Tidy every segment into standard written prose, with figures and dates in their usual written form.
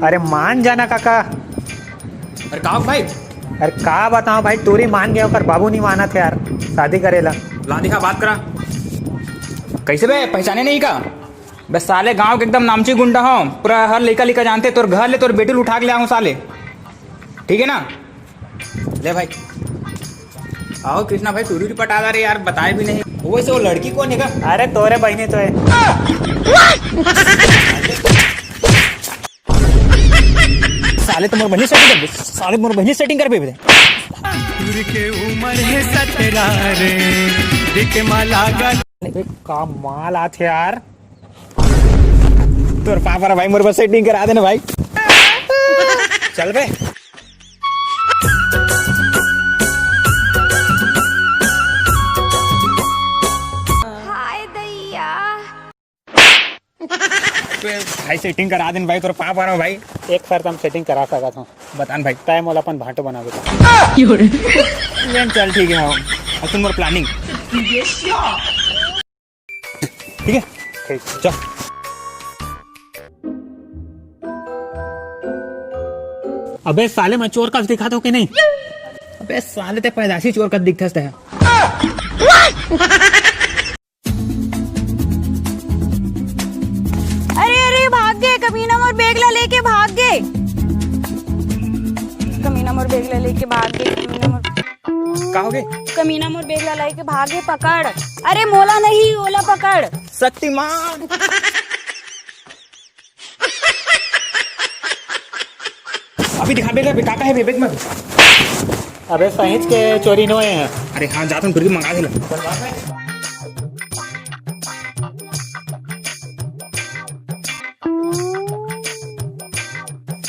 अरे मान जाना काका। अरे कहा भाई? अरे का बताओ भाई, तोरी मान गया कर बाबू नहीं माना थे यार शादी करेला। ला दिखा बात करा। कैसे बे पहचाने नहीं का? बस साले गांव के एकदम नामची गुंडा हो, पूरा हर लड़का लड़का जानते। तोर घर ले तोर बेटुल उठा के ले आऊँ साले, ठीक है ना? ले भाई आओ कृष्णा भाई, टूरी पटा दा रे यार, बताए भी नहीं। वैसे वो लड़की कौन है का? अरे तोरे बहने तो है। साले तुम्हारे बहनी सेटिंग कर, साले तुम्हारे बहनी सेटिंग कर बे। के उम्र है 17 रे, देख माला गल का माल आते यार। तोर पापा भाई मोर बस सेटिंग करा देना भाई। चल बे। हाय दैया। भाई सेटिंग करा देना भाई, तोर पापा रहा भाई। एक शर्त हम सेटिंग करा सकत हूँ, बतान भाई। टाइम वाला अपन भाटो बना दे। चल ठीक है। हाँ अब तुम मोर प्लानिंग ठीक है। ठीक चल अबे साले मैं चोर का दिखा दो कि नहीं? अबे साले ते पैदाशी चोर का दिखता है। अरे अरे भाग गए, कमीना मोर बेगला लेके भाग गए। कमीना मोर बेगला लेके भाग गए। कहा हो गए? कमीना मोर बेगला लेके भागे, पकड़। अरे मोला नहीं, ओला पकड़। शक्तिमान। अभी दिखा बेगा काका है बेबेक में। अबे सहित के चोरी नो है। अरे हाँ जाता हूँ, फिर भी मंगा दे लो।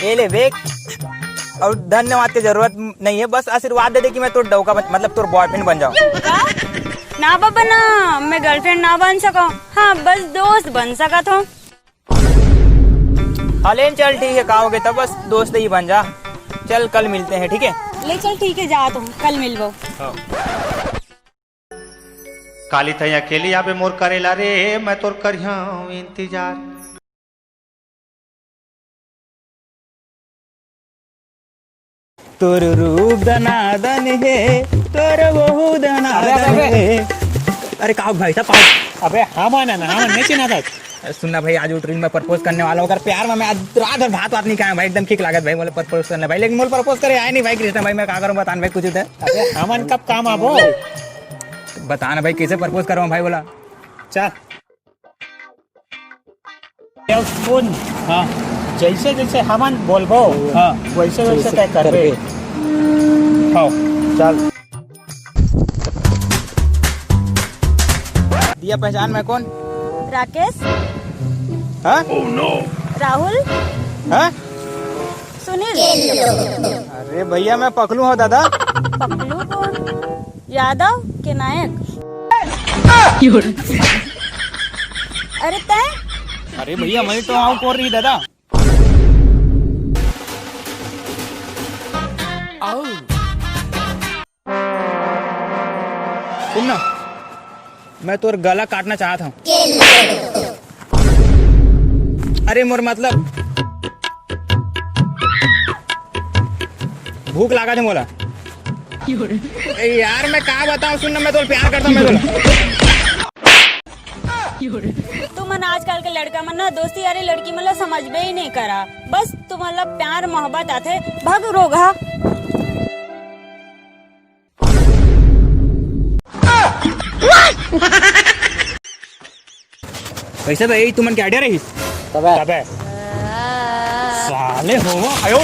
ये ले बेक, और धन्यवाद की जरूरत नहीं है, बस आशीर्वाद दे दे कि मैं तो डौका मतलब तोर बॉयफ्रेंड बन जाऊँ। ना बाबा ना, मैं गर्लफ्रेंड ना बन सका। हाँ बस दोस्त बन सका था। हालेन चल ठीक है, कहोगे तो बस दोस्त ही बन जा। चल कल मिलते हैं, ठीक है? ले चल ठीक है, जा तुम कल मिलबो। काली थई अकेली आबे मोर करेला रे, मैं तोर करिया इंतजार। तोर रूप दनादन है, तोर बहु दनादन है। अरे कहा भाई साहब अबे हाँ माना ना, हाँ नहीं चिन्हा था। सुनना भाई, आज ट्रेन में प्रपोज करने वाला होकर प्यार में मैं आज रात भर भात नहीं खाया भाई, एकदम ठीक लागत भाई मोले प्रपोज करने भाई। लेकिन मोल प्रपोज करे आए नहीं भाई कृष्णा भाई, मैं क्या करूं बतान भाई कुछ उधर। अबे हमन कब काम आबो? बताना भाई कैसे प्रपोज करूं भाई बोला। चल सुन, हाँ जैसे जैसे हमन बोलबो हाँ वैसे वैसे तय करबे। हाँ चल। दिया पहचान में कौन? राकेश। हाँ? राहुल। हाँ? सुनील। अरे भैया मैं पकलू हूँ दादा। पकलू कौन? यादव के नायक। अरे तय। अरे भैया मैं तो आऊँ कौन रही दादा। सुन ना, मैं तोर गला काटना चाहता हूँ। अरे मोर मतलब भूख लगा थे मोला। यार मैं क्या बताऊँ, सुन ना मैं तो प्यार करता हूँ मैं तुम आजकल के लड़का मन ना दोस्ती यारी लड़की मतलब समझ में ही नहीं करा। बस तुम मतलब प्यार मोहब्बत आते भग रोगा। वैसे भाई तुमन क्या आइडिया रही? तबे साले हो आयो